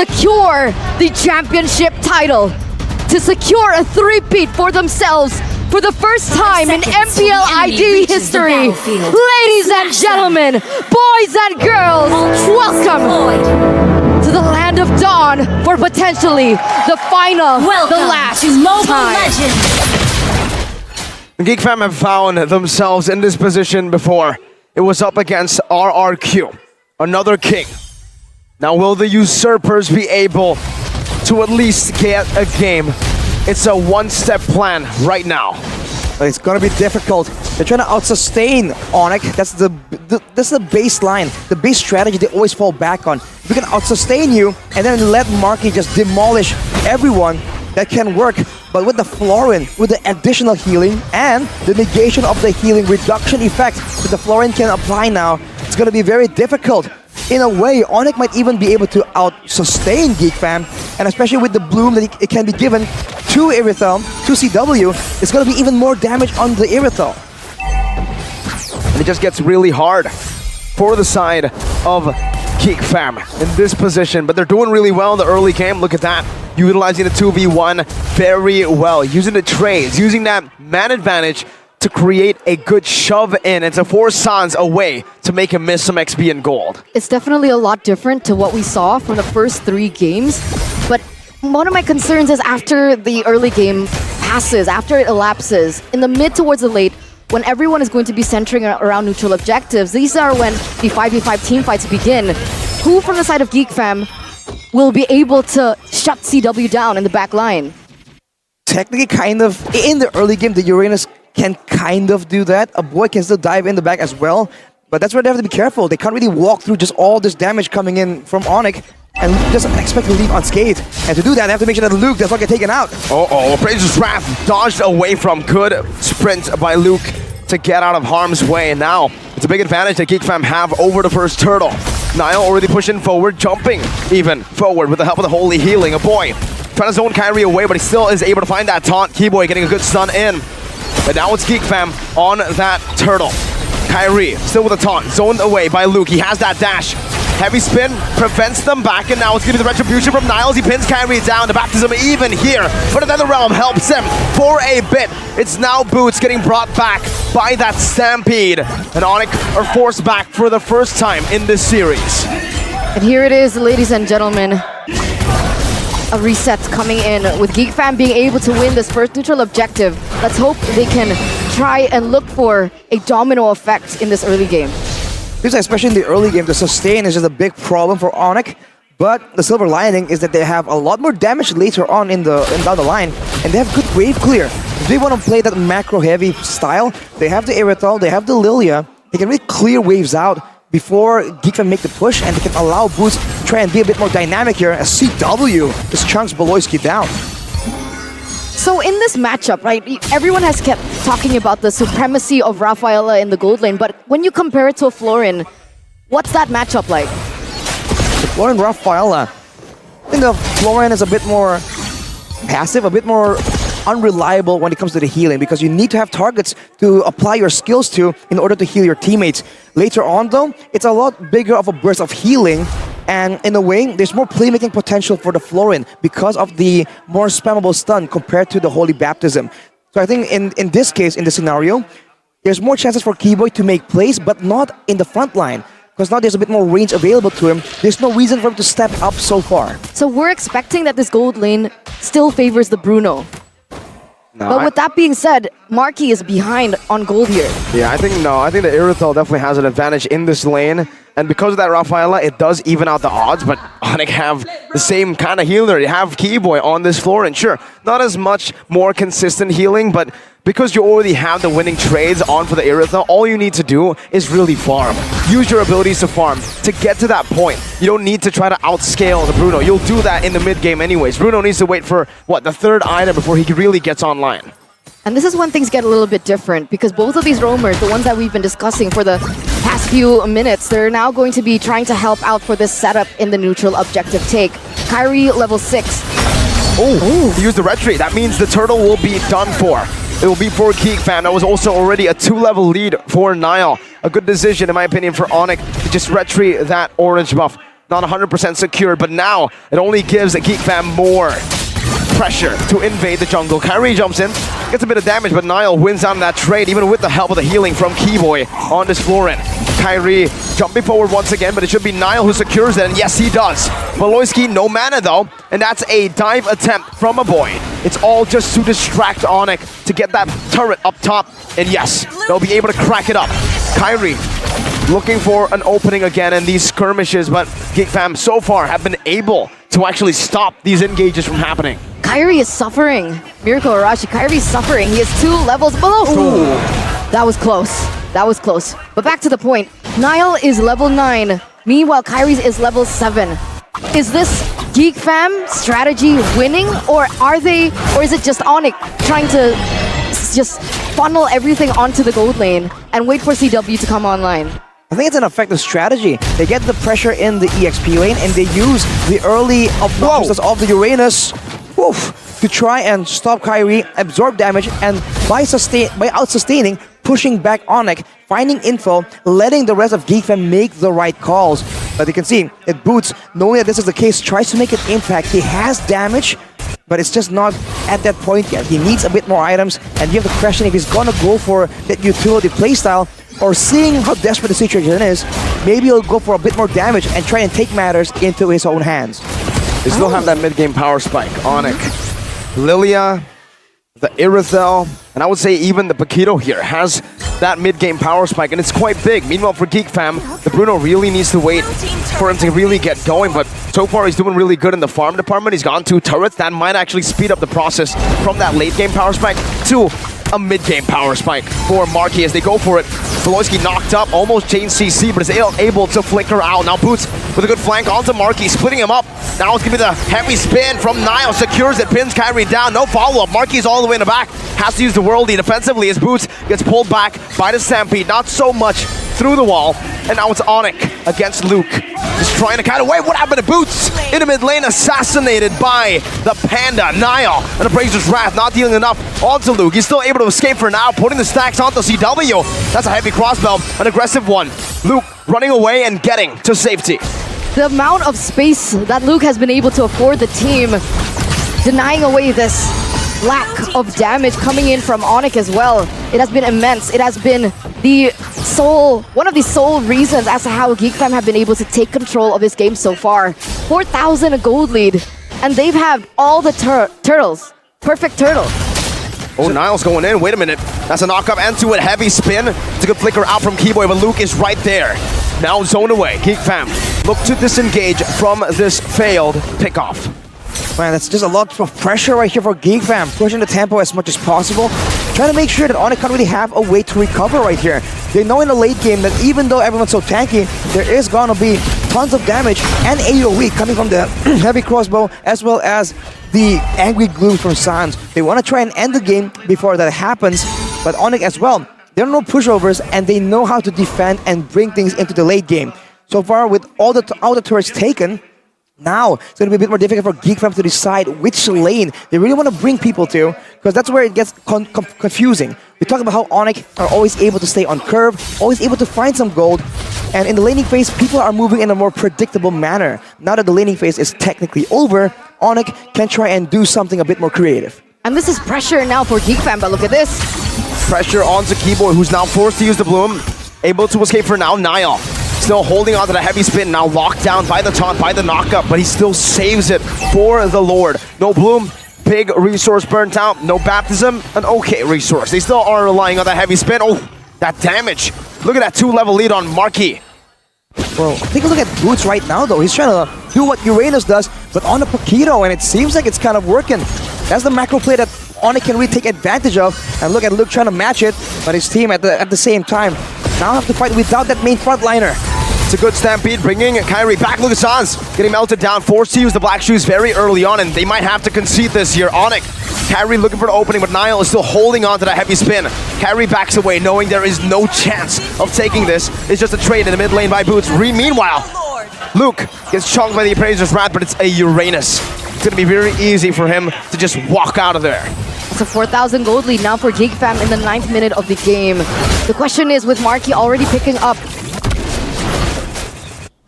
secure the championship title, to secure a three-peat for themselves for the first time in MPL ID history. Ladies and gentlemen, boys and girls, welcome to the land of dawn for potentially the final, the last time. Geek Fam have found themselves in this position before. It was up against RRQ, another king. Now will the usurpers be able to at least get a game? It's a one-step plan right now. It's gonna be difficult. They're trying to out-sustain ONIC. That's the baseline, the base strategy they always fall back on. If we can out-sustain you and then let Marky just demolish everyone, that can work. But with the Florin, with the additional healing and the negation of the healing reduction effect that the Florin can apply now, it's gonna be very difficult. In a way, ONIC might even be able to out-sustain Geek Fam, and especially with the bloom that it can be given to Irithel, to CW, it's gonna be even more damage on the Irithel. And it just gets really hard for the side of Geek Fam in this position, but they're doing really well in the early game. Look at that, utilizing the 2v1 very well, using the trades, using that man advantage to create a good shove in and to force Sans away to make him miss some XP and gold. It's definitely a lot different to what we saw from the first 3 games, but one of my concerns is after the early game passes, after it elapses, in the mid towards the late, when everyone is going to be centering around neutral objectives, these are when the 5v5 team fights begin. Who from the side of Geek Fam will be able to shut CW down in the back line? Technically, kind of, in the early game, the Uranus can kind of do that. A boy can still dive in the back as well, but that's where they have to be careful. They can't really walk through just all this damage coming in from ONIC and just expect to leave unscathed. And to do that, they have to make sure that Luke does not get taken out. Uh-oh, Praise's Wrath dodged away from. Good sprint by Luke to get out of harm's way. And now, it's a big advantage that Geek Fam have over the first turtle. Niall already pushing forward, jumping even forward with the help of the Holy Healing. A boy trying to zone Kyrie away, but he still is able to find that taunt. Keyboy getting a good stun in. But now it's Geek Fam on that turtle. Kyrie still with a taunt, zoned away by Luke. He has that dash. Heavy spin prevents them back, and now it's going to be the retribution from Niles. He pins Kyrie down. The baptism even here, but another realm helps him for a bit. It's now Boots getting brought back by that Stampede, and ONIC are forced back for the first time in this series. And here it is, ladies and gentlemen. A reset coming in with Geek Fam being able to win this first neutral objective. Let's hope they can try and look for a domino effect in this early game. Especially in the early game, the sustain is just a big problem for ONIC. But the silver lining is that they have a lot more damage later on down the line, and they have good wave clear. If they want to play that macro-heavy style, they have the Irithel, they have the Lilia. They can really clear waves out before Geek Fam make the push, and they can allow Boots to try and be a bit more dynamic here as CW just chunks Beloyski down. So in this matchup, right, everyone has kept talking about the supremacy of Rafaela in the gold lane, but when you compare it to a Florin, what's that matchup like? The Florin Rafaela, I think the Florin is a bit more passive, a bit more unreliable when it comes to the healing, because you need to have targets to apply your skills to in order to heal your teammates. Later on though, it's a lot bigger of a burst of healing, and in a way, there's more playmaking potential for the Florin because of the more spammable stun compared to the Holy Baptism. So I think in this case, in this scenario, there's more chances for Keyboy to make plays, but not in the front line. Because now there's a bit more range available to him. There's no reason for him to step up so far. So we're expecting that this gold lane still favors the Bruno. No, but with that being said, Marky is behind on gold here. Yeah, I think the Irithel definitely has an advantage in this lane. And because of that Rafaela, it does even out the odds, but ONIC have the same kind of healer. You have Keyboy on this floor, and sure, not as much more consistent healing, but because you already have the winning trades on for the Irithel, all you need to do is really farm. Use your abilities to farm to get to that point. You don't need to try to outscale the Bruno. You'll do that in the mid-game anyways. Bruno needs to wait for, what, the third item before he really gets online. And this is when things get a little bit different, because both of these roamers, the ones that we've been discussing for the past few minutes, they're now going to be trying to help out for this setup in the neutral objective take. Kyrie, level 6. Oh, he used the retreat. That means the turtle will be done for. It will be for Geek Fam. That was also already a 2-level lead for Niall. A good decision, in my opinion, for ONIC to just retreat that orange buff not 100% secure, but now it only gives Geek Fam more pressure to invade the jungle. Kyrie jumps in, gets a bit of damage, but Niall wins out on that trade, even with the help of the healing from Keyboy on this Florin. Kyrie jumping forward once again, but it should be Niall who secures it, and yes, he does. Valoisky, no mana though, and that's a dive attempt from a boy. It's all just to distract ONIC to get that turret up top, and yes, they'll be able to crack it up. Kyrie looking for an opening again in these skirmishes, but Geek Fam so far have been able to actually stop these engages from happening. Kyrie is suffering. Miracle Arashi, Kyrie's suffering. He is 2 levels below. Ooh. That was close. That was close. But back to the point. Niall is level 9. Meanwhile, Kyrie's is level 7. Is this Geek Fam strategy winning, or is it just ONIC trying to just funnel everything onto the gold lane and wait for CW to come online? I think it's an effective strategy. They get the pressure in the EXP lane and they use the early obnoxiousness of the Uranus to try and stop Kyrie, absorb damage, and by out-sustaining, pushing back ONIC, finding info, letting the rest of Geek Fam make the right calls. But you can see, it Boots, knowing that this is the case, tries to make an impact. He has damage, but it's just not at that point yet. He needs a bit more items, and you have to question if he's gonna go for that utility playstyle, or seeing how desperate the situation is, maybe he'll go for a bit more damage and try and take matters into his own hands. They still have that mid-game power spike. ONIC, Lilia, the Irithel, and I would say even the Paquito here has that mid-game power spike, and it's quite big. Meanwhile, for Geek Fam, the Bruno really needs to wait for him to really get going, but so far he's doing really good in the farm department. He's gotten 2 turrets. That might actually speed up the process from that late-game power spike to a mid-game power spike for Marky as they go for it. Valoisky knocked up, almost changed CC, but is able to flicker out. Now Boots with a good flank onto Marky, splitting him up. Now it's gonna be the heavy spin from Niall, secures it, pins Kyrie down, no follow-up. Marky's all the way in the back, has to use the worldie defensively as Boots gets pulled back by the Stampede, not so much through the wall, and now it's ONIC against Luke. Just trying to kind of wait. What happened to Boots? In the mid lane, assassinated by the Panda. Niall and the Brazer's Wrath not dealing enough onto Luke. He's still able to escape for now, putting the stacks onto CW. That's a heavy crossbow, an aggressive one. Luke running away and getting to safety. The amount of space that Luke has been able to afford the team, denying away this lack of damage coming in from ONIC as well. It has been immense. It has been one of the sole reasons as to how Geek Fam have been able to take control of this game so far. 4,000 gold lead, and they've had all the turtles. Perfect turtle. Oh, Niall's going in. Wait a minute. That's a knock-up and to a heavy spin. It's a good flicker out from Keyboy, but Luke is right there. Now zone away. Geek Fam look to disengage from this failed pickoff. Man, that's just a lot of pressure right here for Geek Fam, pushing the tempo as much as possible, trying to make sure that ONIC can't really have a way to recover right here. They know in the late game that even though everyone's so tanky, there is gonna be tons of damage and AoE coming from the heavy crossbow as well as the angry glue from Sans. They want to try and end the game before that happens, but ONIC as well, there are no pushovers and they know how to defend and bring things into the late game. So far, with all the turrets taken, now it's going to be a bit more difficult for Geek Fam to decide which lane they really want to bring people to, because that's where it gets confusing. We talk about how ONIC are always able to stay on curve, always able to find some gold, and in the laning phase, people are moving in a more predictable manner. Now that the laning phase is technically over, ONIC can try and do something a bit more creative. And this is pressure now for Geek Fam, but look at this. Pressure onto Keyboy, who's now forced to use the Bloom. Able to escape for now, Niall. Still holding on to the heavy spin, now locked down by the taunt, by the knockup, but he still saves it for the Lord. No Bloom, big resource burnt out, no Baptism, an okay resource. They still are relying on the heavy spin. Oh, that damage. Look at that 2-level lead on Marky. Well, take a look at Boots right now though. He's trying to do what Uranus does, but on the Paquito, and it seems like it's kind of working. That's the macro play that ONIC can really take advantage of, and look at Luke trying to match it, but his team at the same time now have to fight without that main frontliner. It's a good Stampede, bringing Kyrie back. Look at Sans getting melted down, forced to use the Black Shoes very early on, and they might have to concede this here. ONIC, Kyrie looking for the opening, but Niall is still holding on to that heavy spin. Kyrie backs away, knowing there is no chance of taking this. It's just a trade in the mid lane by Boots. Meanwhile, Luke gets chunked by the Appraiser's Wrath, but it's a Uranus. It's going to be very easy for him to just walk out of there. It's a 4,000 gold lead now for Geek Fam in the 9th minute of the game. The question is, with Marky already picking up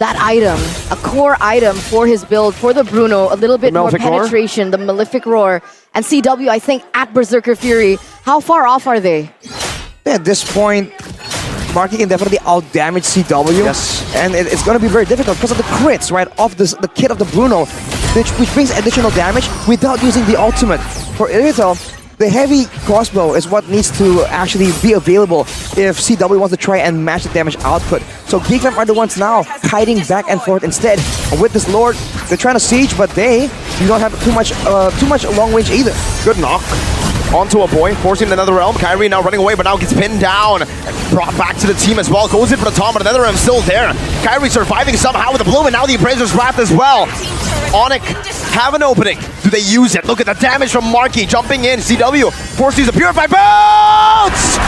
that item, a core item for his build, for the Bruno, a little bit more Malefic Roar? penetration, the Malefic Roar, and CW, I think, at Berserker Fury. How far off are they? At this point, Marky can definitely out-damage CW. Yes. And it's going to be very difficult because of the crits, right, off the kit of the Bruno, which brings additional damage without using the ultimate. For Irithel, the heavy crossbow is what needs to actually be available if CW wants to try and match the damage output. So Geek Fam are the ones now hiding back and forth instead. And with this Lord, they're trying to siege, but they do not have too much long range either. Good knock. Onto a boy, forcing another realm. Kyrie now running away, but now gets pinned down. And brought back to the team as well. Goes in for the top, but another realm still there. Kyrie surviving somehow with the bloom, and now the Appraiser's Wrath as well. ONIC have an opening. Do they use it? Look at the damage from Marky jumping in. CW forces the Purify Bounce!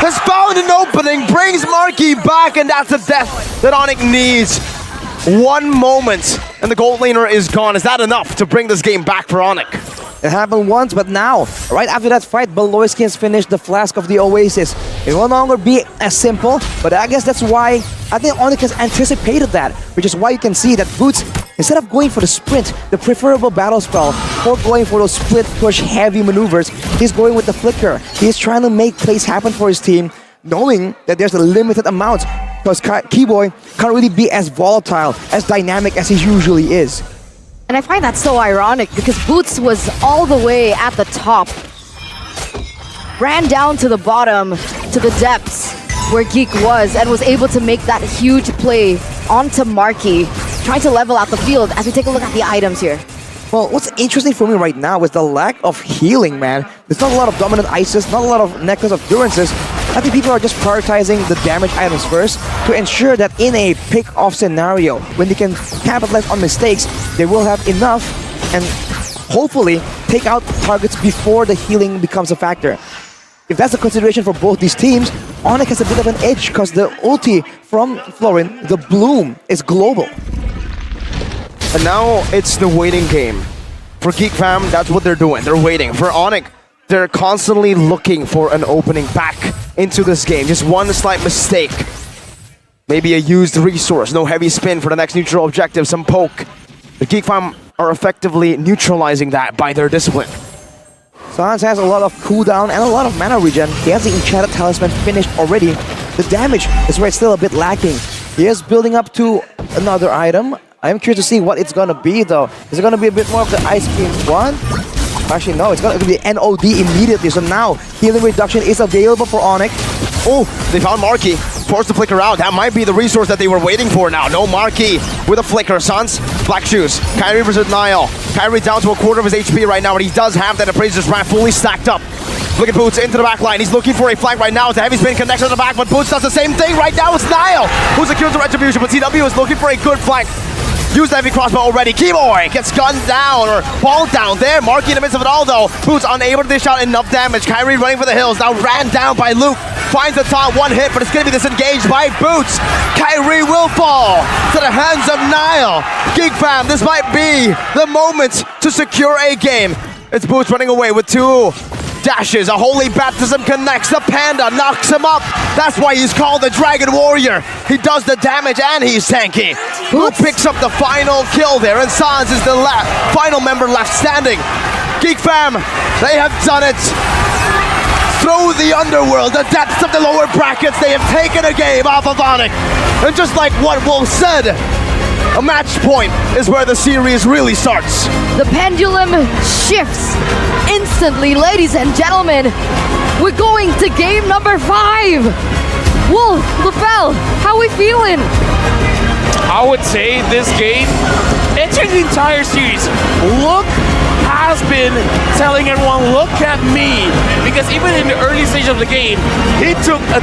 Has found an opening, brings Marky back, and that's the death that ONIC needs. 1 moment, and the gold laner is gone. Is that enough to bring this game back for ONIC? It happened once, but now, right after that fight, Beloyskians finished the Flask of the Oasis. It will no longer be as simple, but I guess that's why I think ONIC has anticipated that, which is why you can see that Boots, instead of going for the sprint, the preferable battle spell, or going for those split push heavy maneuvers, he's going with the Flicker. He's trying to make plays happen for his team, knowing that there's a limited amount, because Keyboy can't really be as volatile, as dynamic as he usually is. And I find that so ironic because Boots was all the way at the top. Ran down to the bottom, to the depths where Geek was, and was able to make that huge play onto Marky, trying to level out the field as we take a look at the items here. Well, what's interesting for me right now is the lack of healing, man. There's not a lot of dominant ices, not a lot of necklace of durances. I think people are just prioritizing the damage items first to ensure that in a pick-off scenario, when they can capitalize on mistakes, they will have enough and hopefully take out targets before the healing becomes a factor. If that's a consideration for both these teams, ONIC has a bit of an edge because the ulti from Florin, the Bloom, is global. And now it's the waiting game. For Geek Fam, that's what they're doing. They're waiting. For ONIC, they're constantly looking for an opening back into this game. Just one slight mistake. Maybe a used resource. No heavy spin for the next neutral objective. Some poke. The Geek Fam are effectively neutralizing that by their discipline. Sans has a lot of cooldown and a lot of mana regen. He has the Enchanted Talisman finished already. The damage is where it's still a bit lacking. He is building up to another item. I'm curious to see what it's gonna be though. Is it gonna be a bit more of the Ice Cream one? Actually no, it's gonna be NOD immediately. So now healing reduction is available for ONIC. Oh, they found Marky. Forced to flicker out. That might be the resource that they were waiting for now. No Marky with a flicker. Sans, Black Shoes. Kyrie versus Niall. Kyrie down to a quarter of his HP right now, but he does have that Appraiser's Wrath fully stacked up. Look at Boots into the back line. He's looking for a flank right now. It's a heavy spin connection to the back, but Boots does the same thing right now. It's Niall who secures the retribution, but CW is looking for a good flank. Use the heavy crossbow already. Keyboy gets gunned down or balled down there. Marky in the midst of it all though. Boots unable to dish out enough damage. Kyrie running for the hills. Now ran down by Luke. Finds the top, one hit, but it's going to be disengaged by Boots. Kyrie will fall to the hands of Niall. Geek Fam, this might be the moment to secure a game. It's Boots running away with 2 dashes. A holy baptism connects. The panda knocks him up. That's why he's called the Dragon Warrior. He does the damage and he's tanky. Who picks up the final kill there? And Sans is the final member left standing. Geek Fam, they have done it. Through the underworld, the depths of the lower brackets, they have taken a game off of ONIC. And just like what Wolf said, a match point is where the series really starts. The pendulum shifts instantly, ladies and gentlemen. We're going to game number 5. Wolf, LaFell, how we feeling? I would say this game, it changed the entire series. Look has been telling everyone, look at me. Because even in the early stage of the game, he took a